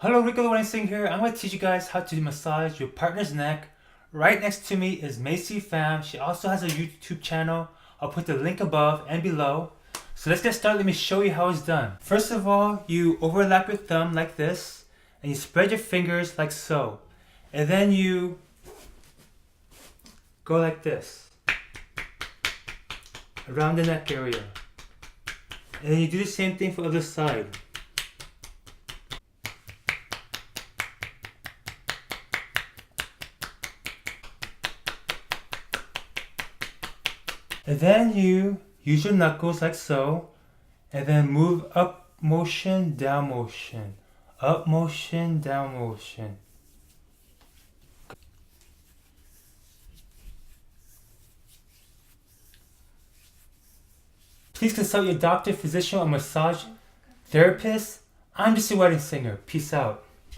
Hello, Rico the Wedding Singer here. I'm going to teach you guys how to massage your partner's neck. Right next to me is Macy Pham. She also has a YouTube channel. I'll put the link above and below. So let's get started. Let me show you how it's done. First of all, you overlap your thumb like this, and you spread your fingers like so. And then you go like this, around the neck area. And then you do the same thing for the other side. And then you use your knuckles like so, and then move up motion, down motion, up motion, down motion. Please consult your doctor, physician, or massage therapist. I'm just a wedding singer. Peace out.